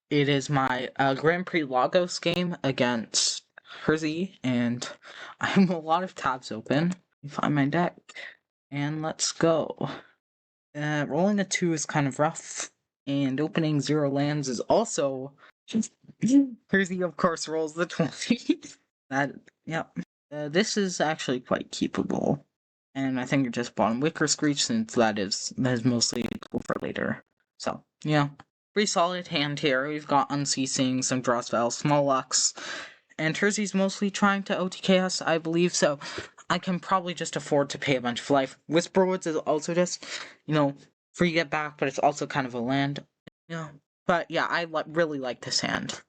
It is my Grand Prix Lagos game against Herzi, and I have a lot of tabs open. Let me find my deck, and let's go. Rolling a 2 is kind of rough, and opening 0 lands is also... Herzi, of course, rolls the 20. Yep. This is actually quite keepable, and I think it just bottom Wicker Screech, since that is mostly cool for later. So, yeah. Pretty solid hand here. We've got Unceasing, some draw spells, Small Lux, and Herzi's mostly trying to OTK us, I believe, so I can probably just afford to pay a bunch of life. Whisperwoods is also just, free get back, but it's also kind of a land. But yeah, I really like this hand.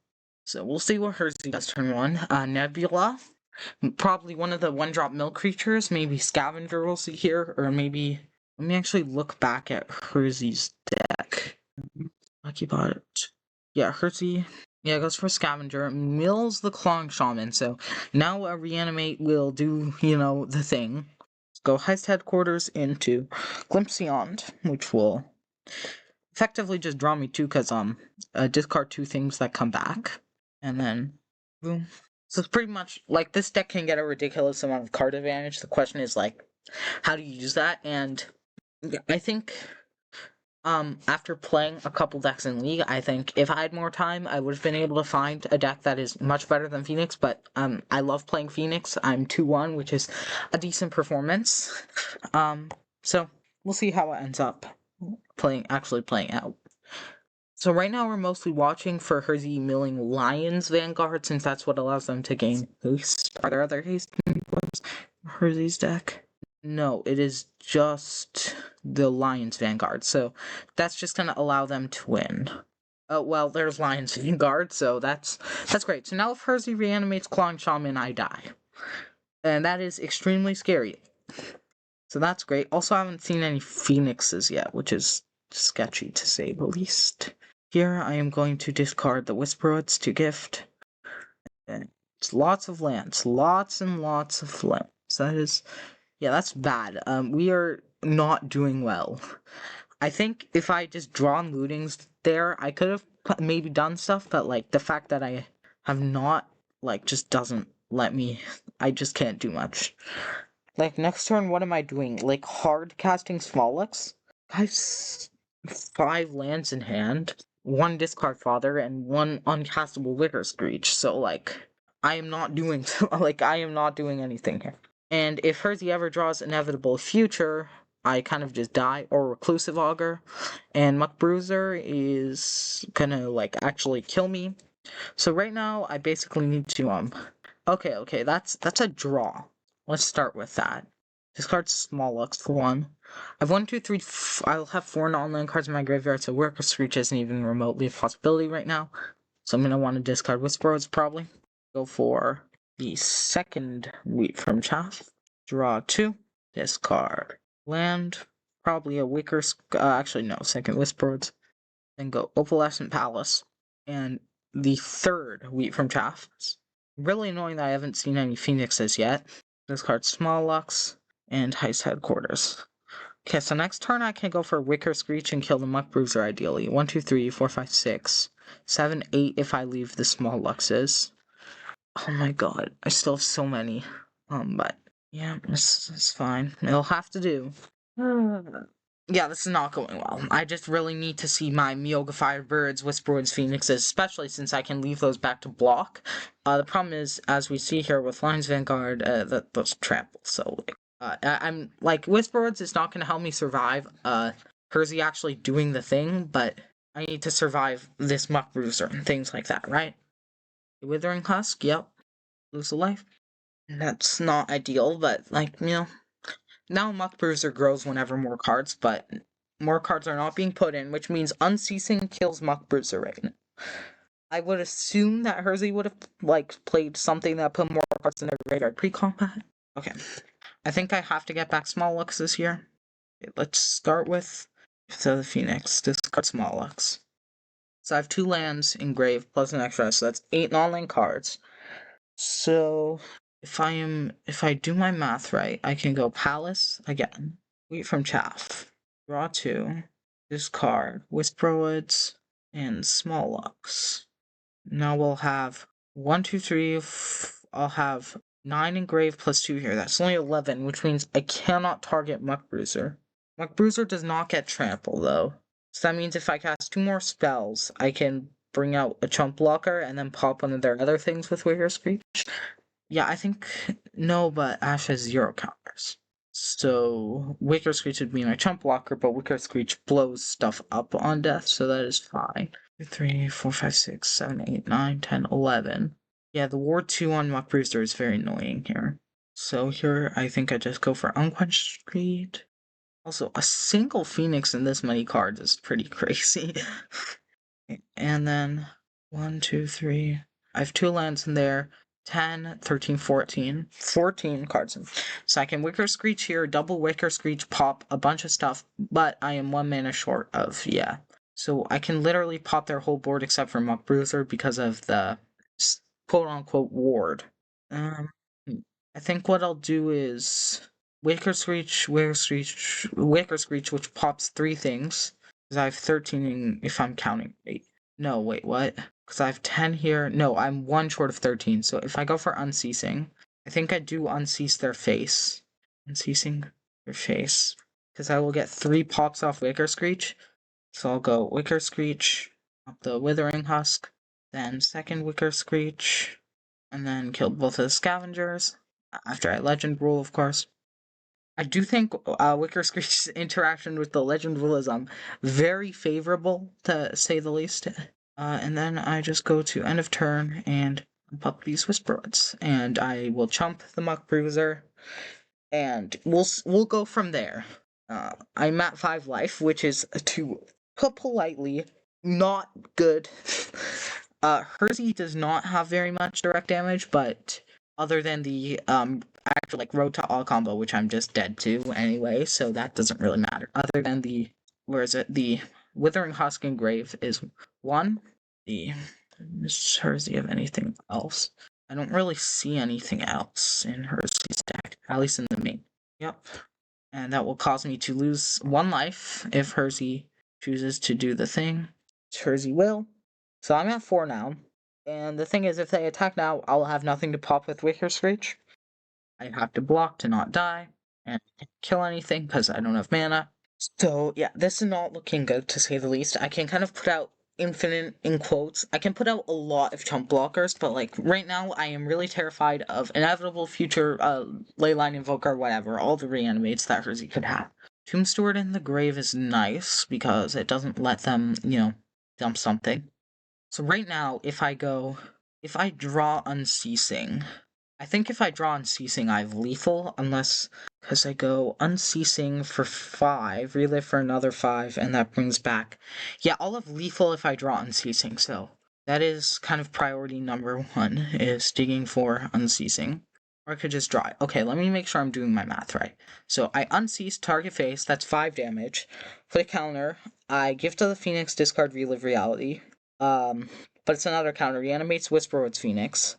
So we'll see what Herzi does turn 1. Nebula, probably one of the 1-drop mill creatures, maybe Scavenger we'll see here, or maybe... Let me actually look back at Herzi's deck. Lucky Bot. Yeah, Herzi. Yeah, goes for Scavenger. Mills the Clawing Shaman. So now a Reanimate will do, the thing. Let's go Heist Headquarters into Glimpse Beyond, which will effectively just draw me 2 because discard 2 things that come back. And then boom. So it's pretty much like this deck can get a ridiculous amount of card advantage. The question is how do you use that? And I think after playing a couple decks in League, I think if I had more time, I would have been able to find a deck that is much better than Phoenix, but I love playing Phoenix. I'm 2-1, which is a decent performance. So we'll see how it ends up actually playing out. So right now we're mostly watching for Herzi milling Lions Vanguard, since that's what allows them to gain haste. Are there other haste in Herzi's deck? No, it is just the Lions Vanguard, so that's just gonna allow them to win. Oh, well, there's Lions Vanguard, so that's great. So now if Herzi reanimates Clawing Shaman, I die. And that is extremely scary. So that's great. Also, I haven't seen any Phoenixes yet, which is sketchy to say the least. Here, I am going to discard the Whisperwoods to gift. And it's lots of lands. Lots and lots of lands. That is... Yeah, that's bad. We are not doing well. I think if I just drawn lootings there, I could have maybe done stuff, but, the fact that I have not, just doesn't let me... I just can't do much. Next turn, what am I doing? Hard casting Small Lux? I have 5 lands in hand, 1 discard Father, and 1 uncastable Wicker Screech, so, I am not doing... I am not doing anything here. And if Herzi ever draws Inevitable Future, I kind of just die, or Reclusive Augur, and Muck Bruiser is gonna, actually kill me. So right now, I basically need to, Okay, that's a draw. Let's start with that. Discard Small Lux for 1. I have 1, 2, 3, I'll have 4 non-land cards in my graveyard, so Wicker Screech isn't even remotely a possibility right now. So I'm gonna want to discard Whisperwoods, probably. Go for the second Wheat from Chaff. Draw 2. Discard land. Probably a Wicker... actually, no. Second Whisperwoods. Then go Opalescent Palace. And the third Wheat from Chaff. It's really annoying that I haven't seen any Phoenixes yet. Discard Small Lux. And Heist Headquarters. Okay, so next turn I can go for Wicker Screech and kill the Muck Bruiser, ideally. 1, 2, 3, 4, 5, 6, 7, 8 if I leave the Small Luxes. Oh my god, I still have so many. But yeah, this is fine. It'll have to do. Yeah, this is not going well. I just really need to see my Myoga Firebirds, Whisperwoods, Phoenixes, especially since I can leave those back to block. The problem is, as we see here with Lions Vanguard, that those trample. So I'm Whisperwoods is not going to help me survive. Herzi actually doing the thing, but I need to survive this Muck Bruiser and things like that, right? Withering Husk, yep. Lose a life. That's not ideal, but, now Muck Bruiser grows whenever more cards, but more cards are not being put in, which means Unceasing kills Muck Bruiser right now. I would assume that Herzi would have, played something that put more cards in their graveyard pre-combat. Okay. I think I have to get back Small Lux this year. Okay, let's start with the Phoenix. Discard Small Lux. So I have 2 lands engraved plus an extra, so that's 8 non-land cards. So if I do my math right, I can go Palace again, Wheat from Chaff, draw 2, discard Whisperwoods, and small locks. Now we'll have 1, 2, 3. I'll have 9 engrave plus 2 here. That's only 11, which means I cannot target Muck Bruiser. Muck Bruiser does not get trample, though. So that means if I cast 2 more spells, I can bring out a Chump Blocker and then pop one of their other things with Wicker Screech. Yeah, I think... No, but Ash has 0 counters. So Wicker Screech would be my Chump Blocker, but Wicker Screech blows stuff up on death, so that is fine. 2, 3, 4, 5, 6, 7, 8, 9, 10, 11. Yeah, the Ward 2 on Muck Bruiser is very annoying here. So here, I think I just go for Unquenched Screed. Also, a single Phoenix in this many cards is pretty crazy. And then 1, 2, 3. I have 2 lands in there. 10, 13, 14. 14 cards in. So I can Wicker Screech here, double Wicker Screech, pop a bunch of stuff, but I am 1 mana short of, yeah. So I can literally pop their whole board except for Muck Bruiser because of the quote-unquote ward. I think what I'll do is Wicker Screech, Wicker Screech, Wicker Screech, which pops 3 things. Because I have 13 if I'm counting. Wait. No, wait, what? Because I have 10 here. No, I'm 1 short of 13. So if I go for Unceasing, I think I do Uncease their face. Unceasing their face. Because I will get 3 pops off Wicker Screech. So I'll go Wicker Screech, up the Withering Husk, then second Wicker Screech, and then kill both of the Scavengers, after I Legend Rule, of course. I do think Wicker Screech's interaction with the Legend Rule is very favorable, to say the least. And then I just go to end of turn and pop these Whisperwoods, and I will chump the Muck Bruiser, and we'll go from there. I'm at 5 life, which is, to put politely, not good. Herzi does not have very much direct damage, but other than the actual Road to All combo, which I'm just dead to anyway, so that doesn't really matter. Other than the the Withering Husk and Grave is 1. Does Herzi have anything else? I don't really see anything else in Herzi's deck, at least in the main. Yep. And that will cause me to lose 1 life if Herzi chooses to do the thing. Herzi will. So I'm at 4 now. And the thing is, if they attack now, I'll have nothing to pop with Wicker Screech. I have to block to not die, and kill anything because I don't have mana. So yeah, this is not looking good, to say the least. I can kind of put out infinite, in quotes. I can put out a lot of chump blockers, but right now I am really terrified of inevitable future Leyline Invoker, whatever, all the reanimates that Herzi could have. Tomb Steward in the Grave is nice because it doesn't let them, dump something. So right now, if I draw Unceasing, I think if I draw Unceasing, I have Lethal, because I go Unceasing for 5, Relive for another 5, and that brings back... Yeah, I'll have Lethal if I draw Unceasing, so that is kind of priority number 1, is digging for Unceasing. Or I could just draw it. Okay, let me make sure I'm doing my math right. So I Uncease, target face, that's 5 damage. Play counter, I Gift of the Phoenix, discard Relive Reality. But it's another counter, reanimates Whisperwood's Phoenix.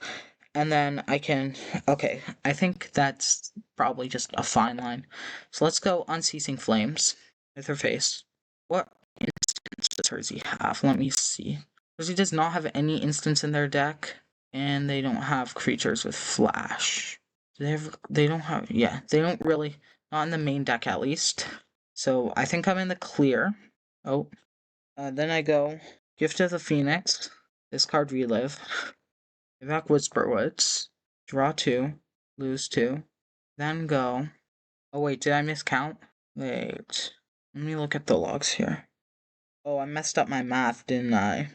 And then I can... Okay, I think that's probably just a fine line. So let's go Unceasing Flames with her face. What instance does Herzi have? Let me see. Herzi does not have any instance in their deck, and they don't have creatures with Flash. They don't have... Yeah, they don't really... Not in the main deck, at least. So I think I'm in the clear. Oh. Then I go Gift of the Phoenix, discard Relive. Back Whisperwoods, draw 2, lose 2, then go... Oh wait, did I miscount? Wait, let me look at the logs here. Oh, I messed up my math, didn't I?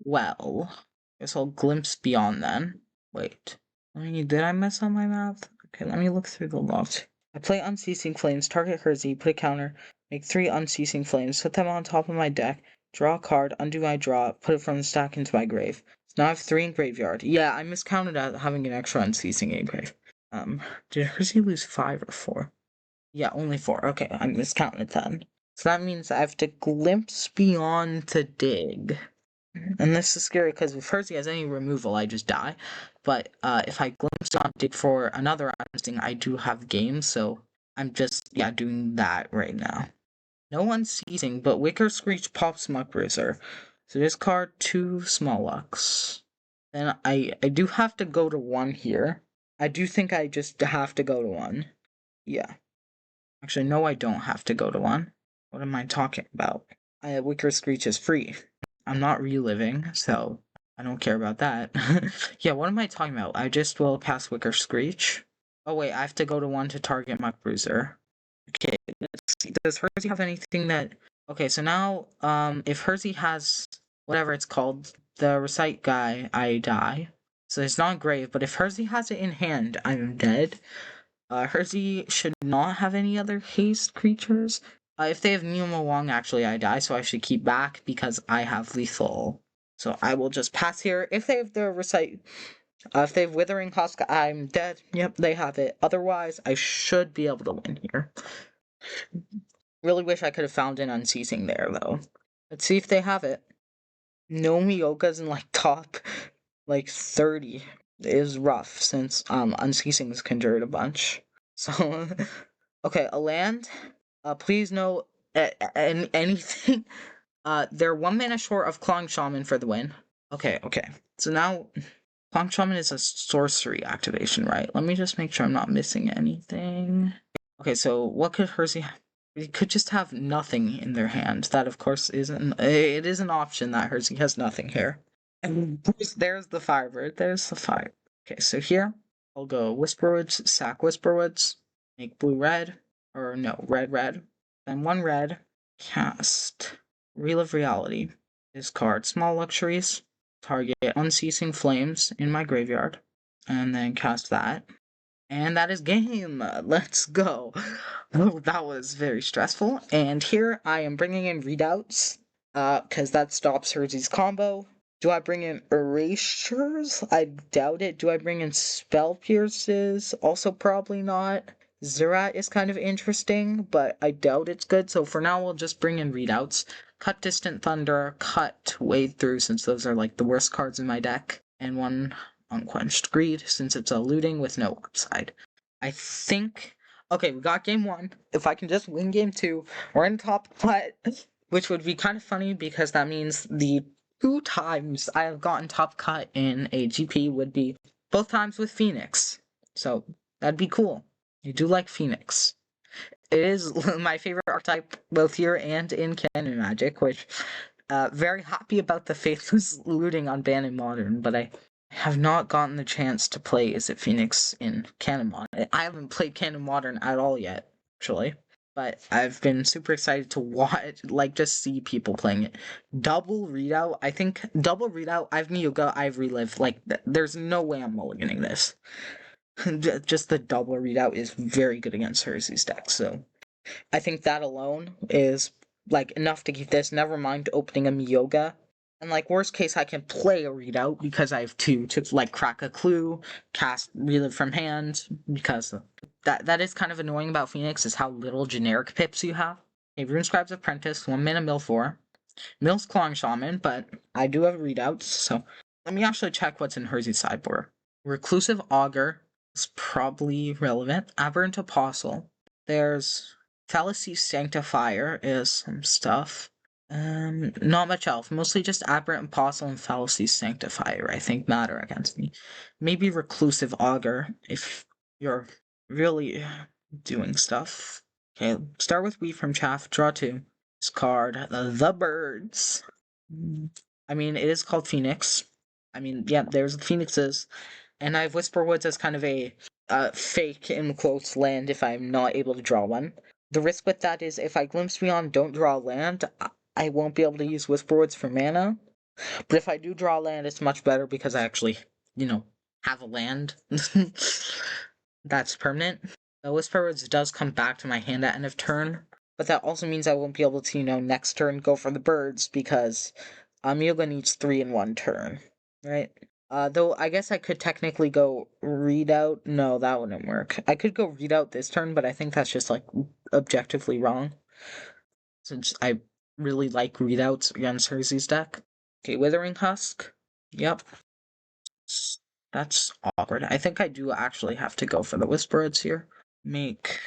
Well, guess I'll glimpse beyond then. Wait, did I mess up my math? Okay, let me look through the logs. I play Unceasing Flames, target Herzi, put a counter, make 3 Unceasing Flames, put them on top of my deck, draw a card, undo my draw, put it from the stack into my grave. Now I have 3 in graveyard. Yeah, I miscounted at having an extra Unceasing in grave. Did Herzi lose 5 or 4? Yeah, only 4. Okay, I miscounted then. So that means I have to glimpse beyond to dig. And this is scary because if Herzi has any removal, I just die. But if I glimpse on dig for another Unceasing, I do have game, so I'm just, doing that right now. No unceasing, but Wicker Screech pops Muck Bruiser. So discard 2 Small Lucks. Then I do have to go to 1 here. I do think I just have to go to 1. Yeah. Actually, no, I don't have to go to 1. What am I talking about? Wicker Screech is free. I'm not reliving, so I don't care about that. Yeah, what am I talking about? I just will cast Wicker Screech. Oh wait, I have to go to 1 to target Muck Bruiser. Okay, let's see. Does Herzi have anything that... Okay, so now, if Herzi has whatever it's called, the Recite guy, I die. So it's not grave, but if Herzi has it in hand, I'm dead. Herzi should not have any other haste creatures. If they have Numa Wong, actually I die, so I should keep back because I have lethal. So I will just pass here. If they have the Recite... if they have Withering Husk, I'm dead. Yep, they have it. Otherwise, I should be able to win here. Really wish I could have found an Unceasing there, though. Let's see if they have it. No Miyoga's in, like, top, like, 30 is rough, since, Unceasing's conjured a bunch. So, okay, a land. Please no, anything. They're 1 mana short of Clawing Shaman for the win. Okay. So now, Clawing Shaman is a sorcery activation, right? Let me just make sure I'm not missing anything. Okay, so what could Herzi have? They could just have nothing in their hand. That, of course, isn't... It is an option that Herzi has nothing here. And there's the Firebird. There's the fire. Okay, so here, I'll go Whisperwoods, sack Whisperwoods, make blue-red, or no, red-red. Then 1 red, cast Relive Reality. Discard Small Luxuries, target Unceasing Flames in my graveyard, and then cast that. And that is game. Let's go. Oh, that was very stressful. And here I am bringing in readouts, because that stops Herzi's combo. Do I bring in erasures? I doubt it. Do I bring in spell pierces? Also probably not. Zerat is kind of interesting, but I doubt it's good. So for now, we'll just bring in readouts. Cut Distant Thunder, cut Wade Through, since those are like the worst cards in my deck. And 1 Unquenched Greed, since it's a looting with no upside. I think... Okay, we got game 1. If I can just win game 2, we're in top cut, which would be kind of funny because that means the 2 times I have gotten top cut in a GP would be both times with Phoenix. So that'd be cool. I do like Phoenix. It is my favorite archetype both here and in Canon Magic, which very happy about the Faithless looting on Ban and Modern, but I have not gotten the chance to play Is It Phoenix in Canon Modern. I haven't played Canon Modern at all yet, actually. But I've been super excited to watch, like, just see people playing it. Double readout, I think, double readout, I've Miyuga, I've Relive, like, there's no way I'm mulliganing this. Just the double readout is very good against Herzi's deck, so I think that alone is, like, enough to keep this, never mind opening a Miyoga. And, like, worst case, I can play a readout because I have 2 to, like, crack a clue, cast Relive from hand, because that is kind of annoying about Phoenix, is how little generic pips you have. Okay, Runescribe's Apprentice, 1 mana mill 4. Mill's Clawing Shaman, but I do have readouts, so let me actually check what's in Herzi's sideboard. Reclusive Augur is probably relevant. Aberrant Apostle. There's Fallacy Sanctifier is some stuff. Not much else. Mostly just Aberrant Apostle and Fallacy Sanctifier, I think, matter against me. Maybe Reclusive Augur, if you're really doing stuff. Okay, start with Weave from Chaff, draw 2. Discard the birds. I mean, it is called Phoenix. I mean, yeah, there's the Phoenixes. And I have Whisperwoods as kind of a fake, in quotes, land if I'm not able to draw one. The risk with that is if I Glimpse Beyond, don't draw land, I won't be able to use Whisperwoods for mana. But if I do draw land, it's much better because I actually, have a land. That's permanent. The Whisperwoods does come back to my hand at end of turn, but that also means I won't be able to, next turn go for the birds because Yoga needs 3 in 1 turn, right? Though I guess I could technically go readout. No, that wouldn't work. I could go readout this turn, but I think that's just, like, objectively wrong. Since I really like readouts against Herzi's deck. Okay, Withering Husk. Yep. That's awkward. I think I do actually have to go for the Whisperwoods here. Make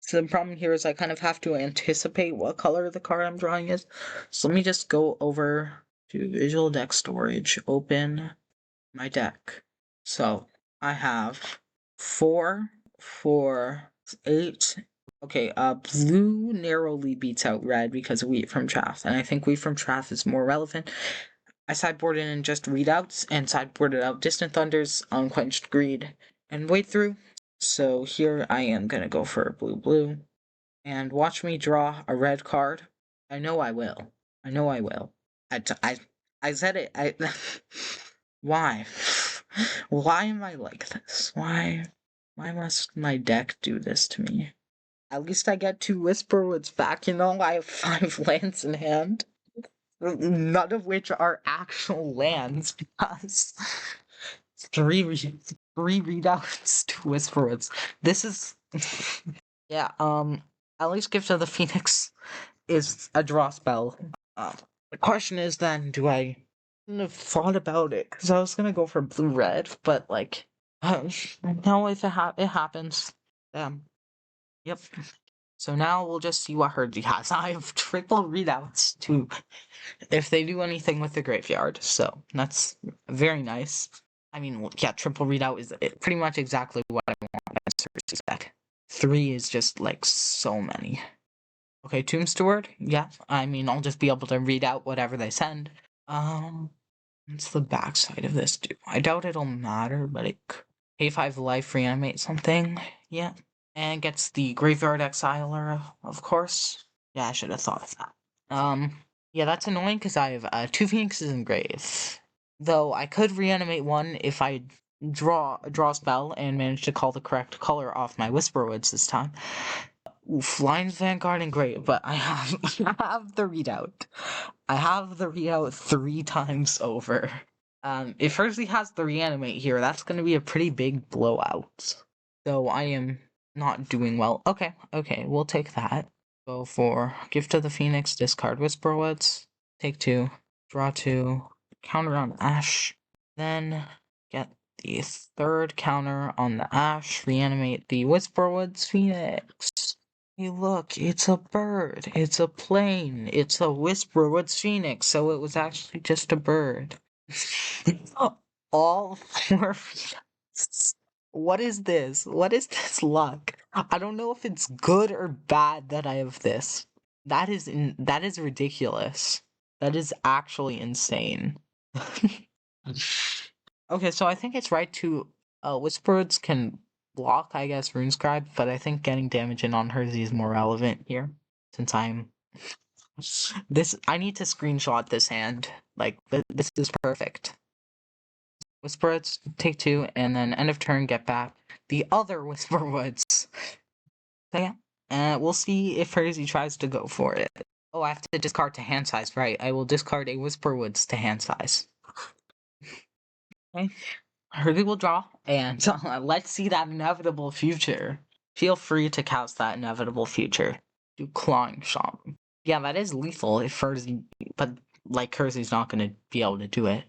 So the problem here is I kind of have to anticipate what color the card I'm drawing is. So let me just go over to Visual Deck Storage, open my deck. So I have 4, 4, 8. Okay, blue narrowly beats out red because of Wheat from Chaff, and I think Wheat from Chaff is more relevant. I sideboarded in just readouts and sideboarded out Distant Thunders, Unquenched Greed, and Wade Through. So here I am gonna go for blue, and watch me draw a red card. I know I will. I know I will. I said it. Why? Why am I like this? Why must my deck do this to me? At least I get 2 Whisperwoods back, you know? I have 5 lands in hand. None of which are actual lands, because 3 readouts, 2 Whisperwoods. This is... yeah, at least Gift of the Phoenix is a draw spell. The question is then, do I have thought about it? Because I was gonna go for blue-red, but, like, no, if it happens. Yep. So now we'll just see what Herzi has. I have triple readouts, too, if they do anything with the graveyard, so that's very nice. I mean, yeah, triple readout is pretty much exactly what I want as Herzi's deck. 3 is just, like, so many. Okay, Tomb Steward, yeah, I mean, I'll just be able to read out whatever they send. What's the backside of this do? I doubt it'll matter, but it K5 life reanimate something, yeah. And gets the Graveyard Exiler, of course. Yeah, I should have thought of that. Yeah, that's annoying because I have 2 Phoenixes in Grave. Though I could reanimate one if I draw a spell and manage to call the correct color off my Whisperwoods this time. Oof, Lion's Vanguard and great, but I have the readout. I have the readout 3 times over. If Herzi has the reanimate here, that's going to be a pretty big blowout. So I am not doing well. Okay, we'll take that. Go for Gift of the Phoenix, discard Whisperwoods, take 2, draw 2, counter on Ash, then get the 3rd counter on the Ash, reanimate the Whisperwoods Phoenix. Hey look, it's a bird, it's a plane, it's a Whisperwoods Phoenix, so it was actually just a bird. All 4 Phoenix. What is this? What is this luck? I don't know if it's good or bad that I have this. That is ridiculous. That is actually insane. Okay, so I think it's right to Whisperwoods can block, I guess, Runescribe, but I think getting damage in on Herzi is more relevant here, since I'm I need to screenshot this hand. Like, this is perfect. Whisperwoods, take 2, and then end of turn, get back the other Whisperwoods. So yeah, we'll see if Herzi tries to go for it. Oh, I have to discard to hand size, right? I will discard a Whisperwoods to hand size. Okay, Herzi will draw, and let's see that inevitable future. Feel free to cast that inevitable future. Do Clawing Shaman. Yeah, that is lethal if Herzi, but like Herzi's not going to be able to do it.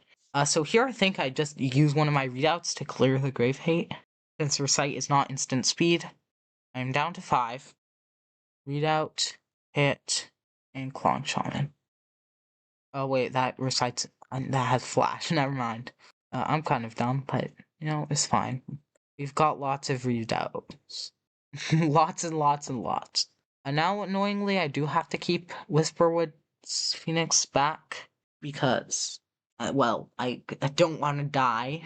So here I think I just use one of my readouts to clear the Grave Hate. Since Recite is not instant speed, I'm down to 5. Readout, hit, and Clawing Shaman. Oh wait, that Recites, that has Flash, never mind. I'm kind of dumb, but, you know, it's fine. We've got lots of readouts. Lots and lots and lots. And now, annoyingly, I do have to keep Whisperwood's Phoenix back, because... well, I don't want to die.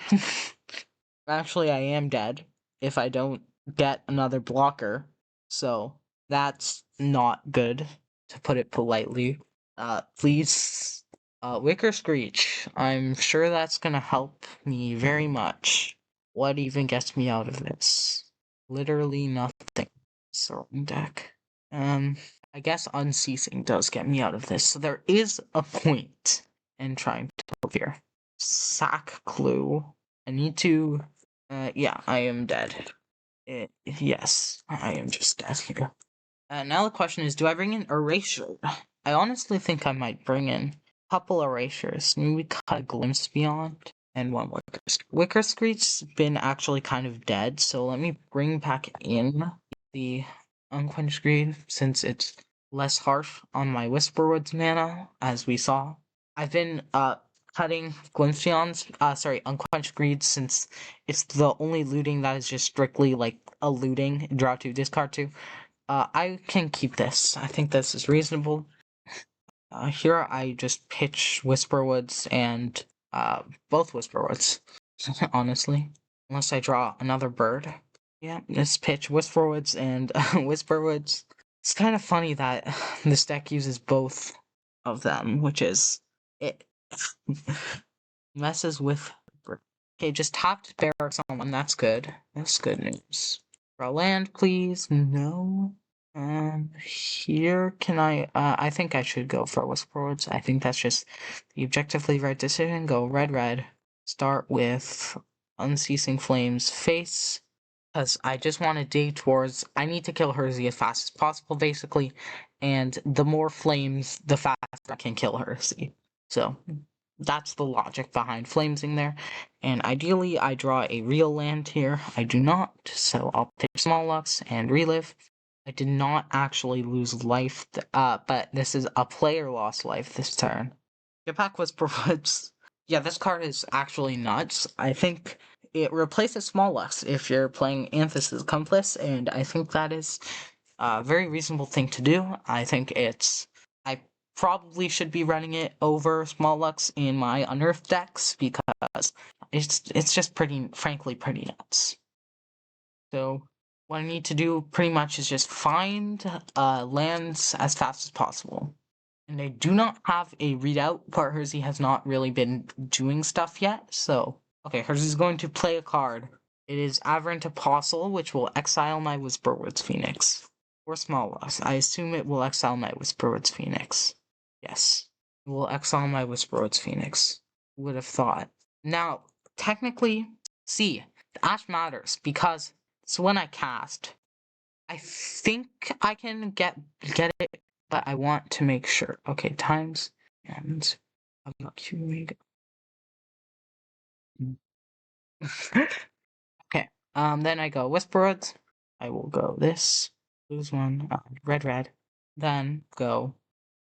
Actually, I am dead if I don't get another blocker. So, that's not good, to put it politely. Please, Wicker Screech. I'm sure that's gonna help me very much. What even gets me out of this? Literally nothing. Sorting deck. I guess Unceasing does get me out of this, so there is a point in trying to live here. Sack Clue. I need to... yeah, I am dead. Yes, I am just dead here. Now the question is, do I bring in Erasure? I honestly think I might bring in a couple Erasures. Maybe cut a Glimpse Beyond and one Wicker Screech. Wicker Screech's been actually kind of dead, so let me bring back in the Unquenched Greed, since it's less harsh on my Whisperwood's mana, as we saw. I've been cutting Unquenched Greed, since it's the only looting that is just strictly like a looting, draw 2, discard 2. I can keep this. I think this is reasonable. Here I just pitch Whisperwoods and both Whisperwoods, honestly. Unless I draw another bird. Yeah, just pitch Whisperwoods and Whisperwoods. It's kind of funny that this deck uses both of them, which is... it messes with... Okay, just tapped barracks on one, that's good. That's good news. Draw land, please. No. Here, can I think I should go for Whisperwoods. I think that's just the objectively right decision. Go red. Start with Unceasing Flames face, because I just want to dig towards... I need to kill Herzi as fast as possible, basically, and the more flames, the faster I can kill Herzi. So, that's the logic behind flamesing there, and ideally I draw a real land here. I do not, so I'll pick Small Lux and relive. I did not actually lose life, but this is a player lost life this turn. Get back Whisperwoods. Yeah, this card is actually nuts. I think it replaces Small Lux if you're playing Anthus' Accomplice, and I think that is a very reasonable thing to do. I think I probably should be running it over Small Lux in my unearthed decks, because it's just frankly pretty nuts. So what I need to do pretty much is just find lands as fast as possible. And I do not have a readout, but Herzi has not really been doing stuff yet, so... Okay, Herzi's going to play a card. It is Aberrant Apostle, which will exile my Whisperwoods Phoenix. Or Small Loss. I assume it will exile my Whisperwoods Phoenix. Yes. It will exile my Whisperwoods Phoenix. Who would have thought? Now, technically, see, the Ash matters, because it's when I cast. I think I can get it, but I want to make sure. Okay, times and okay, then I go Whisperwoods. I will go this, lose one, red, then go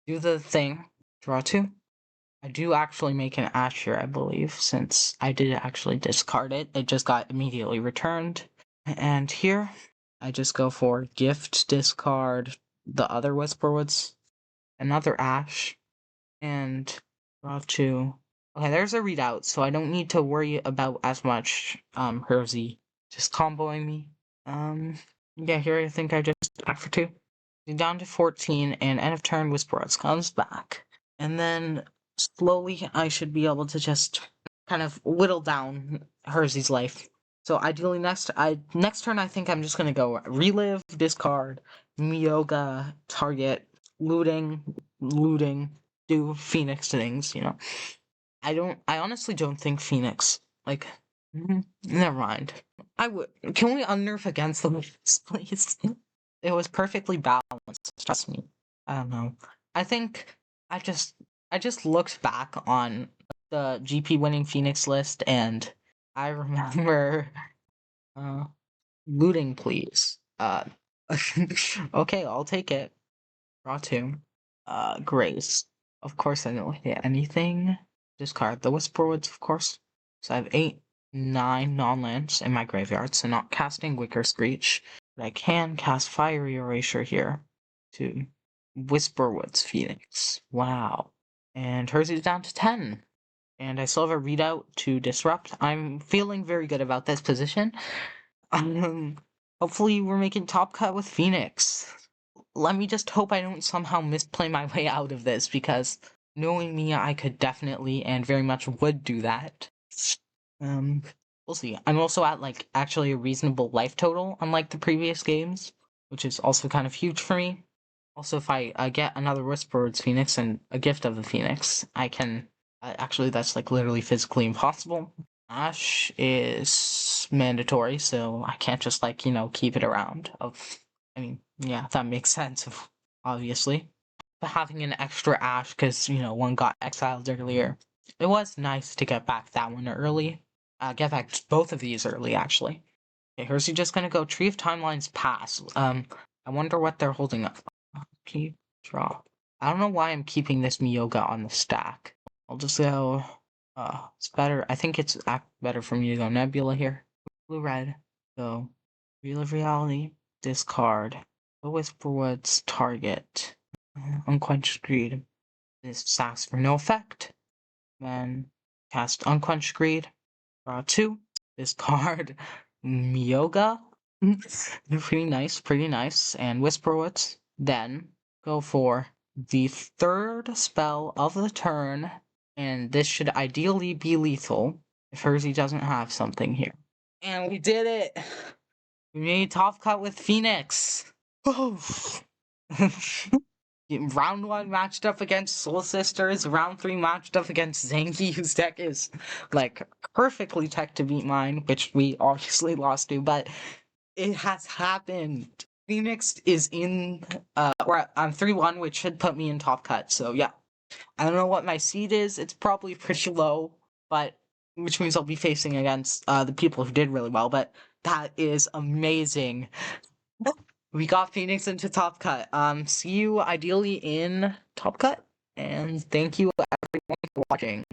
do the thing, draw 2. I do actually make an Ash here, I believe, since I did actually discard it. It just got immediately returned. And here, I just go for gift, discard the other Whisperwoods, another Ash, and draw 2. Okay, there's a readout, so I don't need to worry about as much Herzi just comboing me. Yeah, here I think I just back for 2. Down to 14, and end of turn Whisperwoods comes back. And then slowly I should be able to just kind of whittle down Herzi's life. So ideally next turn I think I'm just gonna go relive, discard, Miyoga, target, looting, do Phoenix things, you know. I honestly don't think Phoenix, like, never mind. Can we unnerf against them, please? It was perfectly balanced, trust me. I don't know. I think I just looked back on the GP winning Phoenix list, and I remember looting, please. Okay, I'll take it. Draw 2. Grace. Of course I don't hit anything. Discard the Whisperwoods, of course. So I have 9 non-lands in my graveyard, so not casting Wicker Screech. But I can cast Fiery Erasure here to Whisperwoods Phoenix. Wow. And Herzi's down to 10. And I still have a readout to Disrupt. I'm feeling very good about this position. Hopefully we're making top cut with Phoenix. Let me just hope I don't somehow misplay my way out of this, because knowing me, I could definitely and very much would do that. We'll see. I'm also at, like, actually a reasonable life total, unlike the previous games, which is also kind of huge for me. Also, if I get another Whisperwoods Phoenix and a gift of the Phoenix, I can... actually, that's, like, literally physically impossible. Ash is mandatory, so I can't just, like, you know, keep it around. I mean, yeah, that makes sense, obviously. But having an extra Ash, because, you know, one got exiled earlier, it was nice to get back that one early. Get back both of these early, actually. Okay, Herzi just gonna go Tree of Timelines pass. I wonder what they're holding up. Keep, draw. I don't know why I'm keeping this Miyoga on the stack. I'll just go, it's better. I think it's better for me to go Nebula here. Blue, red. Go. Wheel of Reality. Discard. Go Whisperwood's target. Unquenched Greed. This sacks for no effect. Then cast Unquenched Greed. Draw 2. Discard Miyoga. Pretty nice, pretty nice. And Whisperwoods. Then go for the third spell of the turn. And this should ideally be lethal if Herzi doesn't have something here. And we did it! We made top cut with Phoenix! Round 1 matched up against Soul Sisters, round 3 matched up against Zangi, whose deck is, like, perfectly tech to beat mine, which we obviously lost to, but it has happened. Phoenix is in, or I'm 3-1, which should put me in top cut, so yeah. I don't know what my seed is, it's probably pretty low, but, which means I'll be facing against, the people who did really well, but that is amazing. We got Phoenix into Top Cut. See you ideally in Top Cut, and thank you everyone for watching.